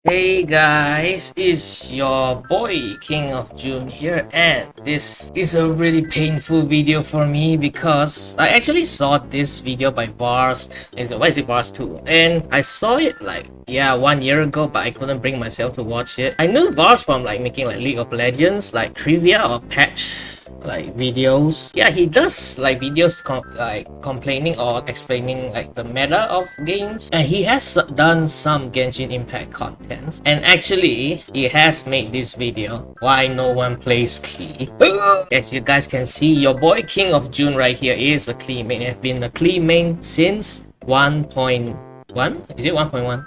Hey guys, it's your boy King of June here, and this is a really painful video for me because I actually saw this video by Barst. What is it, Barst 2? And I saw it like 1 year ago, but I couldn't bring myself to watch it. I knew Barst from like making like League of Legends, like trivia or patch like videos. Yeah, he does like videos complaining or explaining like the meta of games, and he has done some Genshin Impact contents, and actually he has made this video why no one plays Klee. As you guys can see, your boy King of June right here is a Klee main. I've been a Klee main since 1.1. Is it 1.1?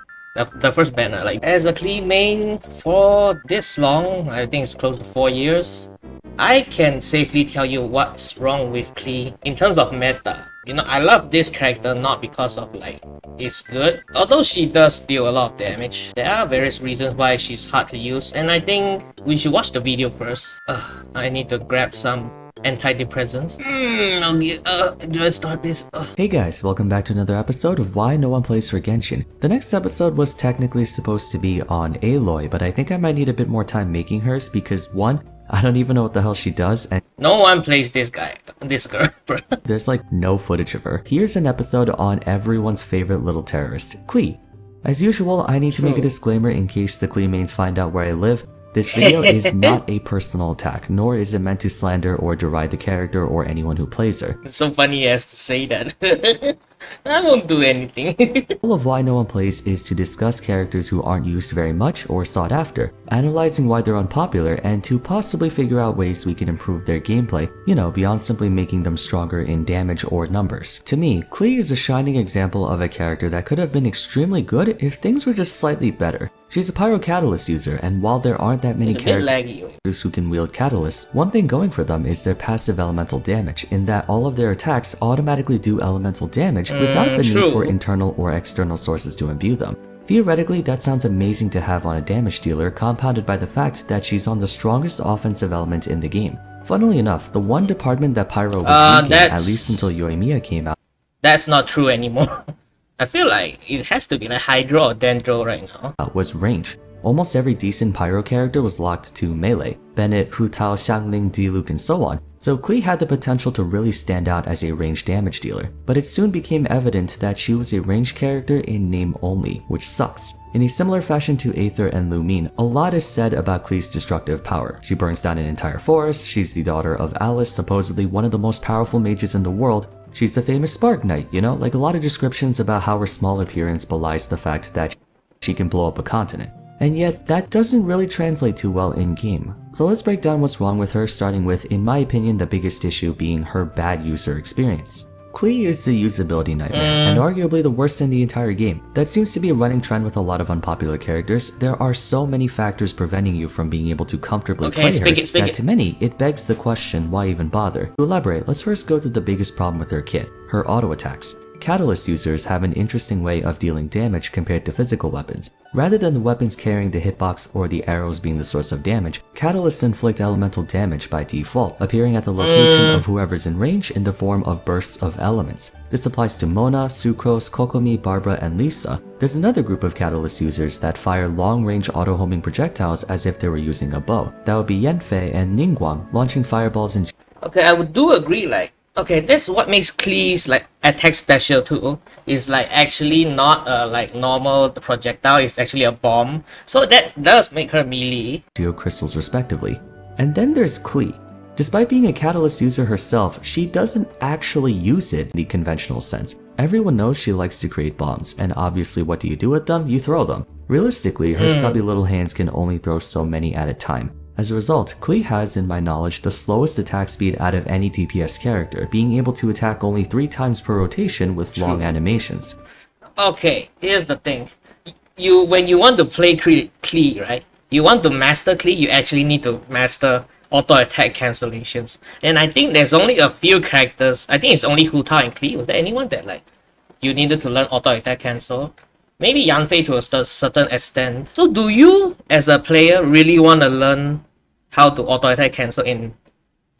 The first banner, like as a Klee main for this long, I think it's close to 4 years. I can safely tell you what's wrong with Klee in terms of meta. You know, I love this character not because of like it's good, although she does deal a lot of damage. There are various reasons why she's hard to use, and I think we should watch the video first. I need to grab some antidepressants. Do I start this? Hey guys, welcome back to another episode of Why No One Plays for Genshin. The next episode was technically supposed to be on Aloy, but I think I might need a bit more time making hers because one, I don't even know what the hell she does, and no one plays this girl, bro. There's like no footage of her. Here's an episode on everyone's favorite little terrorist, Klee. As usual, I need to make a disclaimer in case the Klee mains find out where I live. This video is not a personal attack, nor is it meant to slander or deride the character or anyone who plays her. It's so funny he has to say that. I won't do anything. All of Why No One Plays is to discuss characters who aren't used very much or sought after, analyzing why they're unpopular, and to possibly figure out ways we can improve their gameplay, you know, beyond simply making them stronger in damage or numbers. To me, Klee is a shining example of a character that could have been extremely good if things were just slightly better. She's a Pyro Catalyst user, and while there aren't that many characters who can wield catalysts, one thing going for them is their passive elemental damage, in that all of their attacks automatically do elemental damage without the need for internal or external sources to imbue them. Theoretically, that sounds amazing to have on a damage dealer, compounded by the fact that she's on the strongest offensive element in the game. Funnily enough, the one department that Pyro was weak in, at least until Yoimiya came out, that's not true anymore. I feel like it has to be like Hydro or Dendro right now. Was range. Almost every decent Pyro character was locked to melee. Bennett, Hu Tao, Xiangling, Diluc, and so on. So Klee had the potential to really stand out as a range damage dealer, but it soon became evident that she was a range character in name only, which sucks. In a similar fashion to Aether and Lumine, a lot is said about Klee's destructive power. She burns down an entire forest, she's the daughter of Alice, supposedly one of the most powerful mages in the world. She's the famous Spark Knight, you know, like a lot of descriptions about how her small appearance belies the fact that she can blow up a continent. And yet, that doesn't really translate too well in-game. So let's break down what's wrong with her, starting with, in my opinion, the biggest issue being her bad user experience. Klee is the usability nightmare, and arguably the worst in the entire game. That seems to be a running trend with a lot of unpopular characters. There are so many factors preventing you from being able to comfortably play her that to many, it begs the question, why even bother? To elaborate, let's first go through the biggest problem with her kit, her auto attacks. Catalyst users have an interesting way of dealing damage compared to physical weapons. Rather than the weapons carrying the hitbox or the arrows being the source of damage, catalysts inflict elemental damage by default, appearing at the location of whoever's in range in the form of bursts of elements. This applies to Mona, Sucrose, Kokomi, Barbara, and Lisa. There's another group of catalyst users that fire long-range auto-homing projectiles as if they were using a bow. That would be Yanfei and Ningguang, launching fireballs and okay, I would do agree, like, okay, that's what makes Klee's like attack special too. Is like actually not a like normal projectile, it's actually a bomb. So that does make her melee. Geocrystals respectively. And then there's Klee. Despite being a catalyst user herself, she doesn't actually use it in the conventional sense. Everyone knows she likes to create bombs, and obviously what do you do with them? You throw them. Realistically, her stubby little hands can only throw so many at a time. As a result, Klee has, in my knowledge, the slowest attack speed out of any DPS character, being able to attack only 3 times per rotation with long animations. Okay, here's the thing. When you want to play Klee, right? You want to master Klee, you actually need to master auto attack cancellations. And I think there's only a few characters. I think it's only Hu Tao and Klee. Was there anyone that like you needed to learn auto attack cancel? Maybe Yanfei to a certain extent. So do you, as a player, really want to learn how to auto-attack cancel in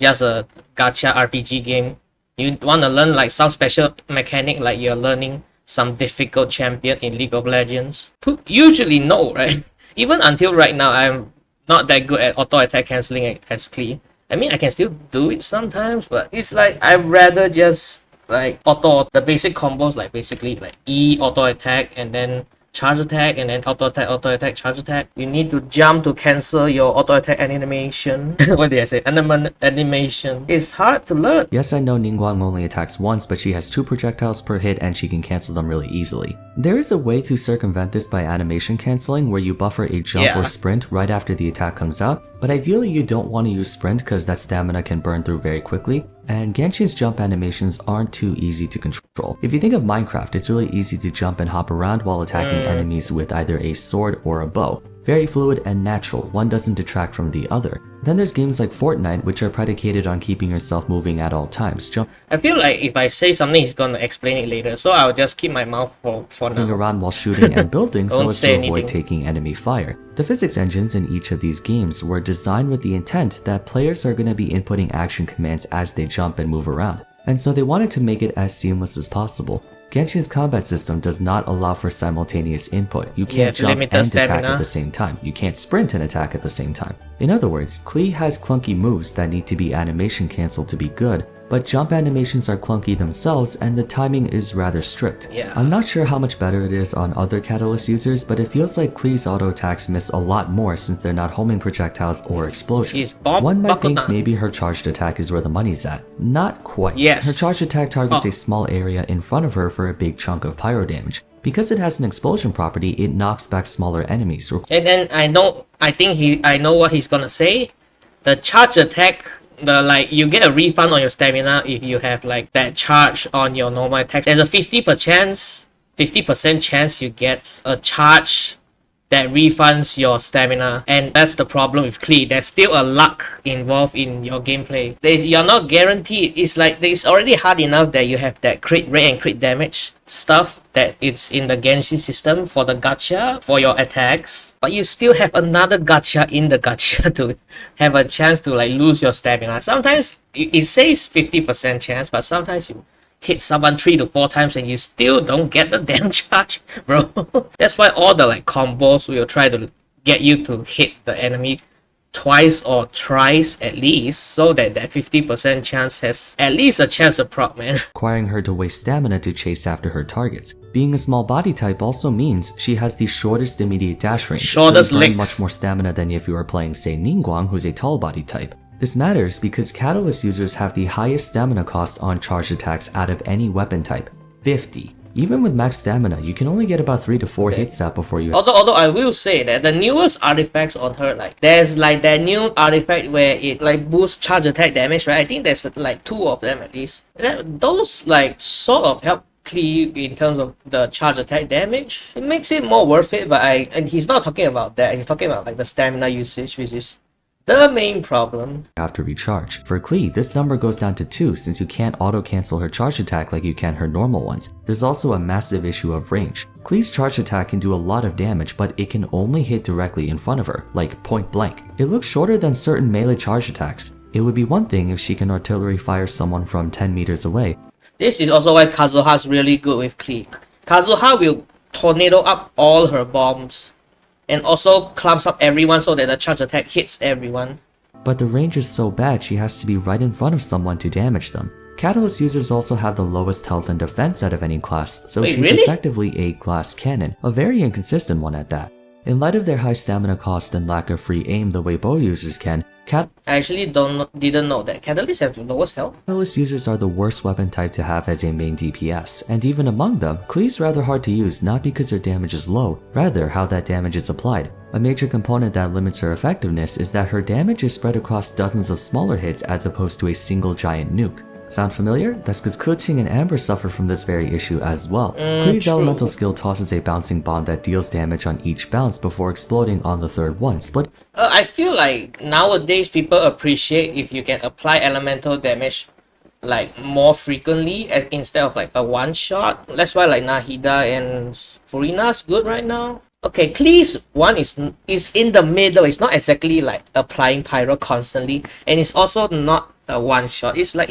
just a gacha RPG game? You want to learn like some special mechanic like you're learning some difficult champion in League of Legends? Usually no, right? Even until right now, I'm not that good at auto attack cancelling as Klee. I mean, I can still do it sometimes, but it's like I'd rather just like auto the basic combos, like basically like E auto attack and then charge attack and then auto attack, charge attack. You need to jump to cancel your auto attack animation. What did I say? Animation. It's hard to learn. Yes, I know Ningguang only attacks once, but she has 2 projectiles per hit and she can cancel them really easily. There is a way to circumvent this by animation cancelling where you buffer a jump or sprint right after the attack comes out, but ideally you don't want to use sprint because that stamina can burn through very quickly, and Genshin's jump animations aren't too easy to control. If you think of Minecraft, it's really easy to jump and hop around while attacking enemies with either a sword or a bow. Very fluid and natural, one doesn't detract from the other. Then there's games like Fortnite, which are predicated on keeping yourself moving at all times. I feel like if I say something, he's gonna explain it later, so I'll just keep my mouth for now. Jumping around while shooting and building so as to avoid taking enemy fire. The physics engines in each of these games were designed with the intent that players are going to be inputting action commands as they jump and move around, and so they wanted to make it as seamless as possible. Genshin's combat system does not allow for simultaneous input. You can't jump and attack at the same time. You can't sprint and attack at the same time. In other words, Klee has clunky moves that need to be animation cancelled to be good, but jump animations are clunky themselves and the timing is rather strict. I'm not sure how much better it is on other Catalyst users, but it feels like Klee's auto attacks miss a lot more since they're not homing projectiles or explosions. One might think maybe her charged attack is where the money's at. Not quite. Her charged attack targets a small area in front of her for a big chunk of pyro damage. Because it has an explosion property, it knocks back smaller enemies. And then I know what he's gonna say. The charge attack, you get a refund on your stamina if you have like that charge on your normal attacks. There's a 50% chance you get a charge that refunds your stamina, and that's the problem with Klee. There's still a luck involved in your gameplay. You're not guaranteed. It's like it's already hard enough that you have that crit rate and crit damage stuff that it's in the Genshin system for the gacha for your attacks, but you still have another gacha in the gacha to have a chance to like lose your stamina. Sometimes it says 50% chance, but sometimes you hit someone 3 to 4 times and you still don't get the damn charge, bro. That's why all the like combos will try to get you to hit the enemy twice or thrice at least, so that 50% chance has at least a chance to proc, man. Requiring her to waste stamina to chase after her targets. Being a small body type also means she has the shortest immediate dash range, shortest so you burn legs. much more stamina than if you were playing, say, Ningguang, who's a tall body type. This matters because Catalyst users have the highest stamina cost on charged attacks out of any weapon type, 50. Even with max stamina, you can only get about 3 to 4 hits out before you... Although I will say that the newest artifacts on her, like, there's like that new artifact where it like boosts charge attack damage, right? I think there's like 2 of them at least. Those like sort of help Klee in terms of the charge attack damage. It makes it more worth it, but and he's not talking about that. He's talking about like the stamina usage, which is the main problem. After recharge. For Klee, this number goes down to 2 since you can't auto-cancel her charge attack like you can her normal ones. There's also a massive issue of range. Klee's charge attack can do a lot of damage, but it can only hit directly in front of her, like point blank. It looks shorter than certain melee charge attacks. It would be one thing if she can artillery fire someone from 10 meters away. This is also why Kazuha's really good with Klee. Kazuha will tornado up all her bombs and also clumps up everyone so that the charge attack hits everyone. But the range is so bad she has to be right in front of someone to damage them. Catalyst users also have the lowest health and defense out of any class, so she's effectively a glass cannon, a very inconsistent one at that. In light of their high stamina cost and lack of free aim the way bow users can, I actually didn't know that Catalyst have the lowest health. Catalyst users are the worst weapon type to have as a main DPS, and even among them, Klee's rather hard to use not because her damage is low, rather how that damage is applied. A major component that limits her effectiveness is that her damage is spread across dozens of smaller hits as opposed to a single giant nuke. Sound familiar? That's because Kuching and Amber suffer from this very issue as well. Klee's elemental skill tosses a bouncing bomb that deals damage on each bounce before exploding on the third one, I feel like nowadays people appreciate if you can apply elemental damage like more frequently instead of like a one shot. That's why like Nahida and Furina's good right now. Okay, Klee's one is in the middle. It's not exactly like applying pyro constantly, and it's also not a one shot. It's like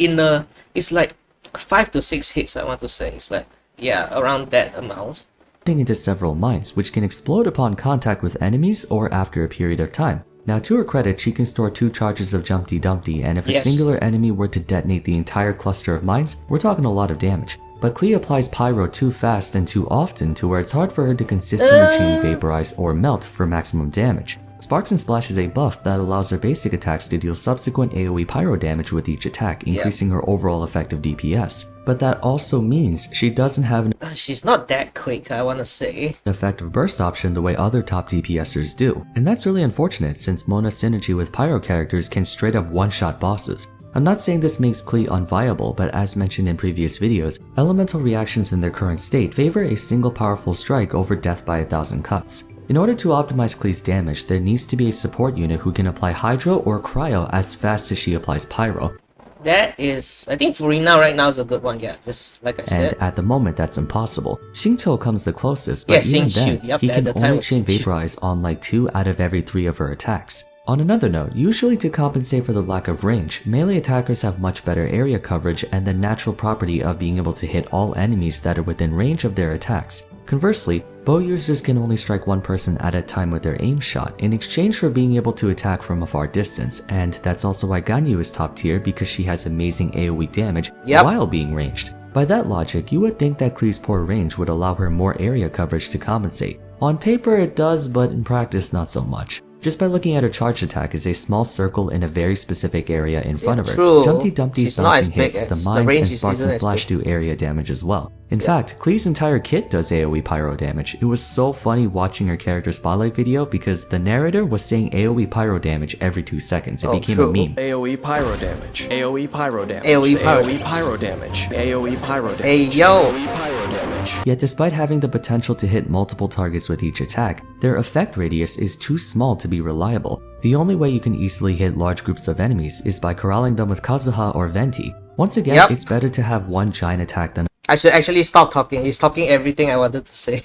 it's like 5 to 6 hits. I want to say it's like, yeah, around that amount. into several mines, which can explode upon contact with enemies or after a period of time. Now, to her credit, she can store 2 charges of Jumpty Dumpty, and if a singular enemy were to detonate the entire cluster of mines, we're talking a lot of damage. But Klee applies pyro too fast and too often to where it's hard for her to consistently chain vaporize or melt for maximum damage. Sparks and Splash is a buff that allows her basic attacks to deal subsequent AoE pyro damage with each attack, increasing her overall effective DPS. But that also means she doesn't have an She's not that quick, I wanna say. effective burst option the way other top DPSers do. And that's really unfortunate since Mona's synergy with pyro characters can straight up one-shot bosses. I'm not saying this makes Klee unviable, but as mentioned in previous videos, elemental reactions in their current state favor a single powerful strike over death by 1,000 cuts. In order to optimize Klee's damage, there needs to be a support unit who can apply Hydro or Cryo as fast as she applies Pyro. That is, I think Furina right now is a good one, yeah, just like I said. And at the moment, that's impossible. Xingqiu comes the closest, but even then, he can only chain Vaporize on like 2 out of every 3 of her attacks. On another note, usually to compensate for the lack of range, melee attackers have much better area coverage and the natural property of being able to hit all enemies that are within range of their attacks. Conversely, bow users can only strike one person at a time with their aim shot in exchange for being able to attack from a far distance, and that's also why Ganyu is top tier because she has amazing AoE damage while being ranged. By that logic, you would think that Klee's poor range would allow her more area coverage to compensate. On paper it does, but in practice not so much. Just by looking at her charge attack is a small circle in a very specific area in front of her. Jumpty Dumpty's bouncing hits, the mines and Sparks and Splash do area damage as well. In fact, Klee's entire kit does AoE pyro damage. It was so funny watching her character spotlight video because the narrator was saying AoE pyro damage every 2 seconds. It became a meme. AoE pyro damage. AoE pyro damage. AoE pyro damage. AoE pyro damage. Hey yo! AoE pyro damage. Yet despite having the potential to hit multiple targets with each attack, their effect radius is too small to be reliable. The only way you can easily hit large groups of enemies is by corralling them with Kazuha or Venti. Once again, it's better to have one giant attack than I should actually stop talking. He's talking everything I wanted to say.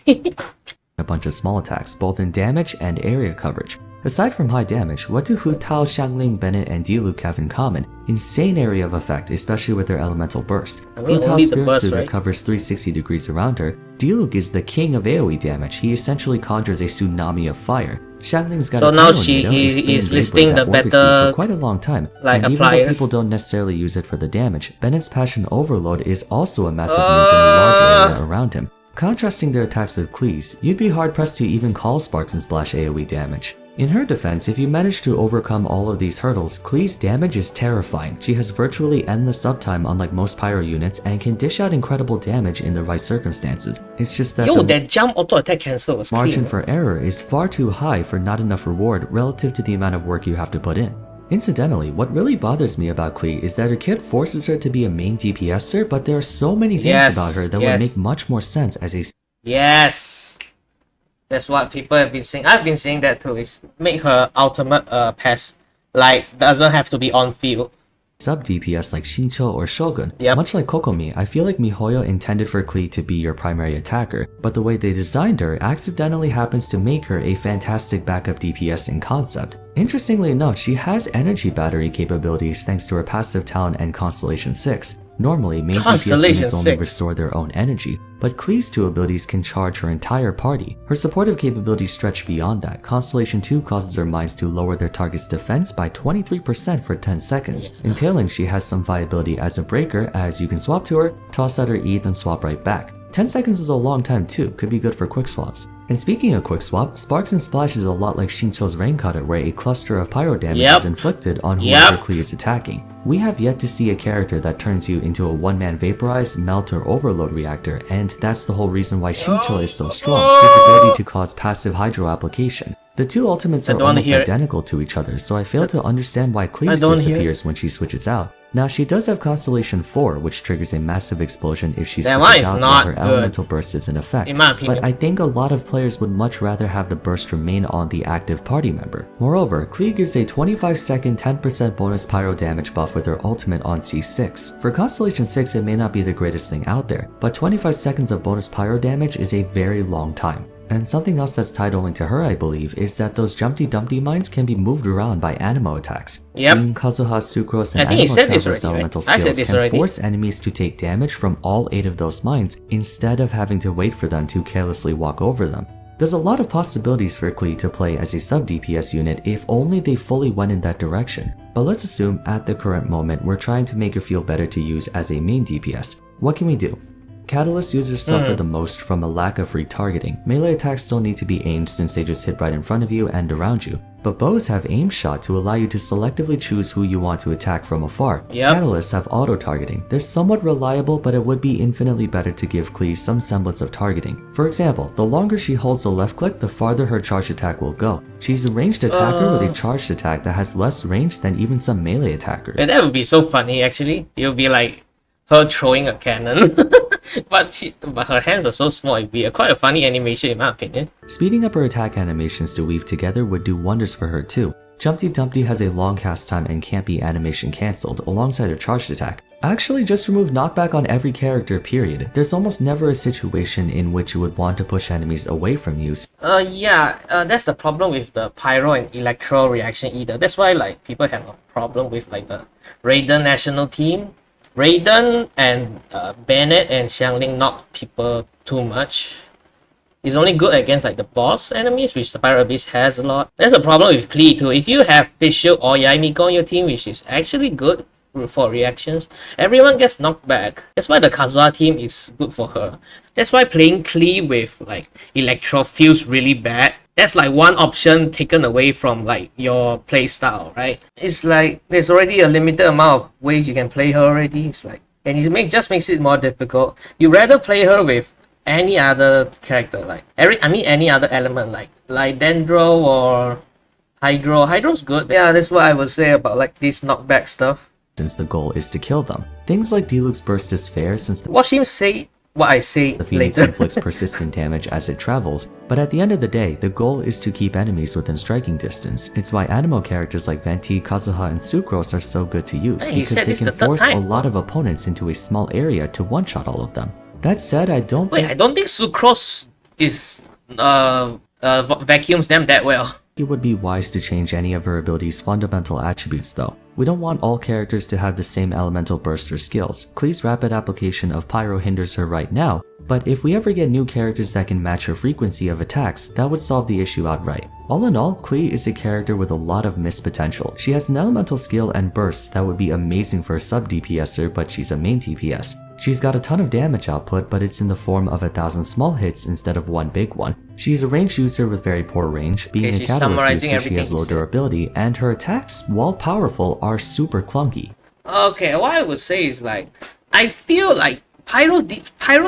a bunch of small attacks, both in damage and area coverage. Aside from high damage, what do Hu Tao, Xiangling, Bennett, and Diluc have in common? Insane area of effect, especially with their elemental burst. Hu Tao's Spirit Suit covers 360 degrees around her. Diluc is the king of AoE damage. He essentially conjures a tsunami of fire. Xiangling's got so a now he is listing the better for quite a long time, like and even though people don't necessarily use it for the damage, Bennett's Passion Overload is also a massive nuke in a large area around him. Contrasting their attacks with Klee's, you'd be hard-pressed to even call Sparks and Splash AoE damage. In her defense, if you manage to overcome all of these hurdles, Klee's damage is terrifying. She has virtually endless uptime unlike most pyro units and can dish out incredible damage in the right circumstances. It's just that that jump auto attack cancel was margin clean. for error is far too high for not enough reward relative to the amount of work you have to put in. Incidentally, what really bothers me about Klee is that her kit forces her to be a main DPSer, but there are so many things about her that would make much more sense as a That's what people have been saying. I've been saying that too. Is make her ultimate pass like doesn't have to be on field. Sub DPS like Xingqiu or Shogun. Much like Kokomi, I feel like MiHoYo intended for Klee to be your primary attacker, but the way they designed her accidentally happens to make her a fantastic backup DPS in concept. Interestingly enough, she has energy battery capabilities thanks to her passive talent and Constellation 6. Normally, main DPS units only restore their own energy, but Klee's 2 abilities can charge her entire party. Her supportive capabilities stretch beyond that. Constellation 2 causes her mines to lower their target's defense by 23% for 10 seconds, entailing she has some viability as a breaker as you can swap to her, toss out her E, then swap right back. 10 seconds is a long time too, could be good for quick swaps. And speaking of quick swap, Sparks and Splash is a lot like Xingqiu's Rain Cutter where a cluster of pyro damage is inflicted on whoever Klee is attacking. We have yet to see a character that turns you into a one-man Vaporize, Melt, or Overload reactor, and that's the whole reason why Xingqiu is so strong, his ability to cause passive Hydro application. The 2 ultimates are almost identical to each other, so I fail to understand why Klee's disappears when she switches out. Now, she does have Constellation 4, which triggers a massive explosion if she switches out while her elemental burst is in effect, but I think a lot of players would much rather have the burst remain on the active party member. Moreover, Klee gives a 25-second 10% bonus pyro damage buff with her ultimate on C6. For Constellation 6, it may not be the greatest thing out there, but 25 seconds of bonus pyro damage is a very long time. And something else that's tied only to her, I believe, is that those Jumpty Dumpty mines can be moved around by Anemo attacks. Yep. Seeing Kazuha, Sucrose, and I think he Anemo said this traverse already, elemental right? I said skills this can already. force enemies to take damage from all 8 of those mines instead of having to wait for them to carelessly walk over them. There's a lot of possibilities for Klee to play as a sub-DPS unit if only they fully went in that direction, but let's assume at the current moment we're trying to make her feel better to use as a main DPS. What can we do? Catalyst users suffer the most from a lack of retargeting. Melee attacks don't need to be aimed since they just hit right in front of you and around you, but bows have aim shot to allow you to selectively choose who you want to attack from afar. Yep. Catalysts have auto-targeting. They're somewhat reliable, but it would be infinitely better to give Klee some semblance of targeting. For example, the longer she holds the left click, the farther her charge attack will go. She's a ranged attacker with a charged attack that has less range than even some melee attackers. And that would be so funny actually. It would be like her throwing a cannon. but her hands are so small, it'd be quite a funny animation in my opinion. Speeding up her attack animations to weave together would do wonders for her too. Jumpty Dumpty has a long cast time and can't be animation cancelled alongside her charged attack. Actually, just remove knockback on every character, period. There's almost never a situation in which you would want to push enemies away from you. That's the problem with the pyro and electro reaction either. That's why like people have a problem with like the Raiden national team. Raiden and Bennett and Xiangling knock people too much. It's only good against like the boss enemies, which the Pyro Abyss has a lot. There's a problem with Klee too. If you have Fischl or Yaimiko on your team, which is actually good for reactions, everyone gets knocked back. That's why the Kazuha team is good for her. That's why playing Klee with like Electro feels really bad. That's like one option taken away from like your playstyle, right? It's like there's already a limited amount of ways you can play her already. It's like, and it just makes it more difficult. You rather play her with any other character, like any other element, like Dendro or Hydro. Hydro's good. Yeah, that's what I would say about like this knockback stuff. Since the goal is to kill them. Things like Diluc's burst is fair since Watch him say what I say the Phoenix later. inflicts persistent damage as it travels, but at the end of the day, the goal is to keep enemies within striking distance. It's why Anemo characters like Venti, Kazuha, and Sucrose are so good to use, Hey, because they can force a lot of opponents into a small area to one-shot all of them. That said, I don't I don't think Sucrose is vacuums them that well. It would be wise to change any of her abilities' fundamental attributes though. We don't want all characters to have the same elemental burst or skills. Klee's rapid application of Pyro hinders her right now, but if we ever get new characters that can match her frequency of attacks, that would solve the issue outright. All in all, Klee is a character with a lot of missed potential. She has an elemental skill and burst that would be amazing for a sub-DPSer, but she's a main DPS. She's got a ton of damage output, but it's in the form of 1,000 small hits instead of one big one. She's a ranged user with very poor range, being a catalyst user she has low durability, and her attacks, while powerful, are super clunky. Okay, what I would say is like, I feel like Pyro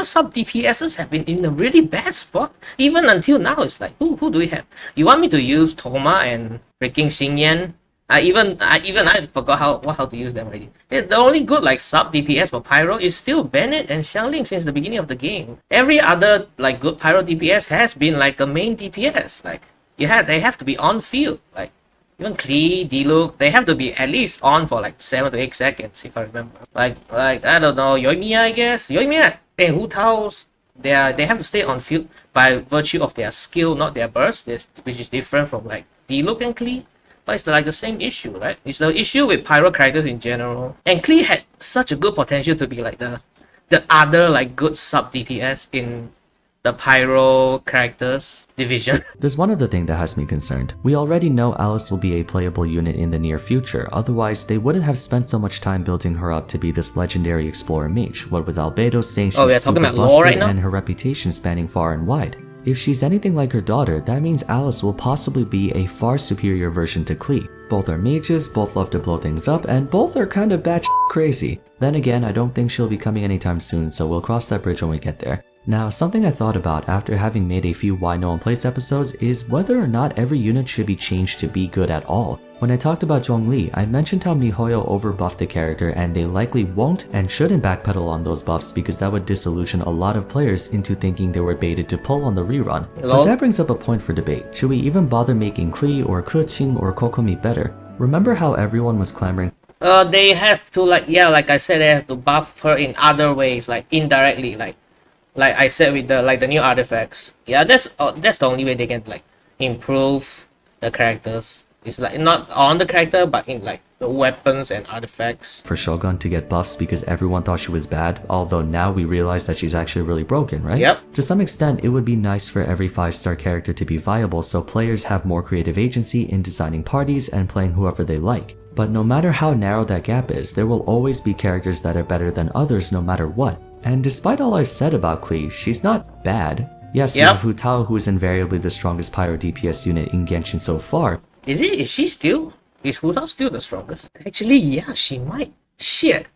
sub DPSs have been in a really bad spot. Even until now, it's like, who do we have? You want me to use Thoma and freaking Xingyan? I forgot how to use them already. The only good like sub DPS for Pyro is still Bennett and Xiangling since the beginning of the game. Every other like good Pyro DPS has been like a main DPS. Like they have to be on field. Like even Klee, Diluc, they have to be at least on for like 7 to 8 seconds if I remember. Like I don't know, Yoimiya I guess. Yoimiya and Hu Tao's they have to stay on field by virtue of their skill, not their burst, which is different from like Diluc and Klee. But it's like the same issue, right? It's the issue with Pyro characters in general. And Klee had such a good potential to be like the other like good sub DPS in the Pyro characters division. There's one other thing that has me concerned. We already know Alice will be a playable unit in the near future, otherwise they wouldn't have spent so much time building her up to be this legendary explorer mage, what with Albedo saying she's super busted and her reputation spanning far and wide. If she's anything like her daughter, that means Alice will possibly be a far superior version to Klee. Both are mages, both love to blow things up, and both are kind of batshit crazy. Then again, I don't think she'll be coming anytime soon, so we'll cross that bridge when we get there. Now, something I thought about after having made a few Why No One Plays episodes is whether or not every unit should be changed to be good at all. When I talked about Zhongli, I mentioned how MiHoYo overbuffed the character and they likely won't and shouldn't backpedal on those buffs because that would disillusion a lot of players into thinking they were baited to pull on the rerun. But that brings up a point for debate. Should we even bother making Klee or Keqing or Kokomi better? Remember how everyone was clamoring? They have to like I said, they have to buff her in other ways, like indirectly, like like I said with the new artifacts. Yeah, that's the only way they can like improve the characters. It's like not on the character, but in like the weapons and artifacts. For Shogun to get buffs because everyone thought she was bad, although now we realize that she's actually really broken, right? Yep. To some extent, it would be nice for every 5-star character to be viable so players have more creative agency in designing parties and playing whoever they like. But no matter how narrow that gap is, there will always be characters that are better than others no matter what. And despite all I've said about Klee, she's not bad. Yes, we have Hu Tao, who is invariably the strongest pyro DPS unit in Genshin so far. Is she still? Is Hu Tao still the strongest? Actually, yeah, she might. Shit.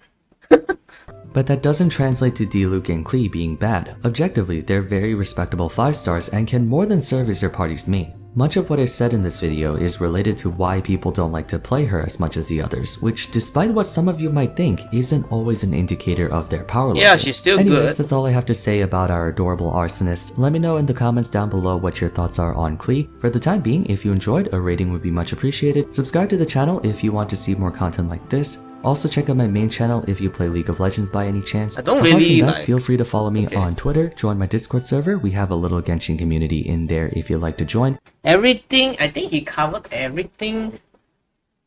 But that doesn't translate to Diluc and Klee being bad. Objectively, they're very respectable 5 stars and can more than serve as your party's main. Much of what I've said in this video is related to why people don't like to play her as much as the others, which despite what some of you might think, isn't always an indicator of their power level. Yeah, she's still Anyways, good. That's all I have to say about our adorable arsonist. Let me know in the comments down below what your thoughts are on Klee. For the time being, if you enjoyed, a rating would be much appreciated. Subscribe to the channel if you want to see more content like this. Also check out my main channel if you play League of Legends by any chance. I don't Apart really from that, like... feel free to follow me on Twitter, join my Discord server. We have a little Genshin community in there if you'd like to join. Everything, I think he covered everything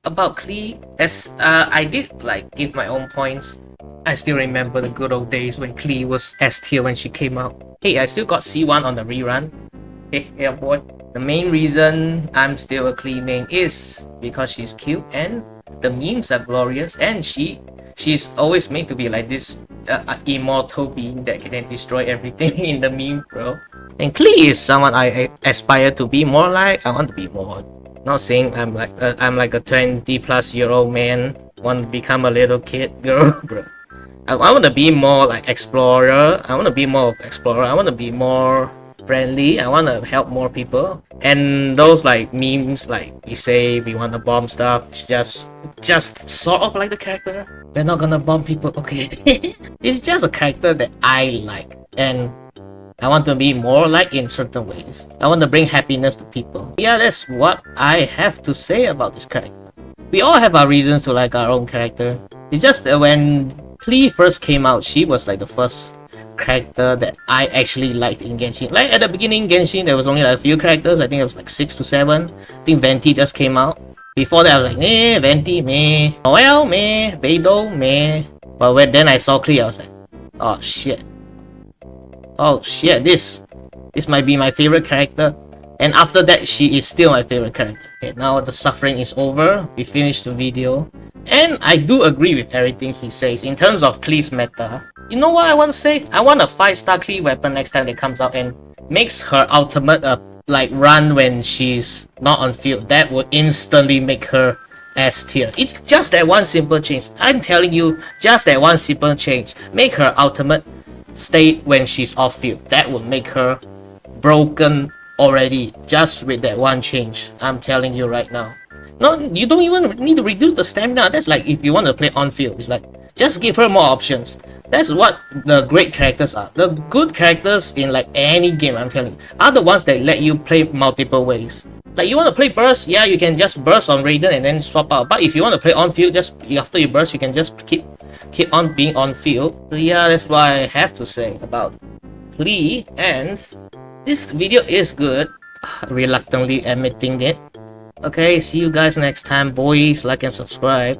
about Klee. As I did like give my own points. I still remember the good old days when Klee was S tier when she came out. Hey, I still got C1 on the rerun. Hey, yeah boy. The main reason I'm still a Klee main is because she's cute and the memes are glorious, and she's always made to be like this immortal being that can destroy everything in the meme, bro. And Klee is someone I aspire to be more like. I want to be more. Not saying I'm like a 20+ year old man want to become a little kid girl, bro. I want to be more like explorer. I want to be more of explorer. I want to be more friendly. I want to help more people. And those like memes, like we say we want to bomb stuff, it's just sort of like the character. We're not gonna bomb people, okay? It's just a character that I like, and I want to be more like in certain ways. I want to bring happiness to people. Yeah, that's what I have to say about this character. We all have our reasons to like our own character. It's just that when Klee first came out, she was like the first character that I actually liked in Genshin. Like at the beginning Genshin, there was only like a few characters. I think it was like 6 to 7. I think Venti just came out. Before that I was like, meh, Venti, meh, Noel, meh, Beidou, meh. But then I saw Klee, I was like, oh shit. Oh shit, this might be my favorite character. And after that, she is still my favorite character. Okay, now the suffering is over. We finished the video. And I do agree with everything he says in terms of Klee's meta. You know what I want to say? I want a 5-star Klee weapon next time it comes out and makes her ultimate like run when she's not on field. That would instantly make her S tier. It's just that one simple change. I'm telling you, just that one simple change. Make her ultimate stay when she's off field. That would make her broken already. Just with that one change. I'm telling you right now. No, you don't even need to reduce the stamina. That's like if you want to play on field. It's like just give her more options. That's what the great characters are. The good characters in like any game, I'm telling you, are the ones that let you play multiple ways. Like you want to play burst, yeah, you can just burst on Raiden and then swap out. But if you want to play on field, just after you burst, you can just keep on being on field. So yeah, that's what I have to say about Klee. And this video is good. Reluctantly admitting it. Okay, see you guys next time, boys. Like and subscribe.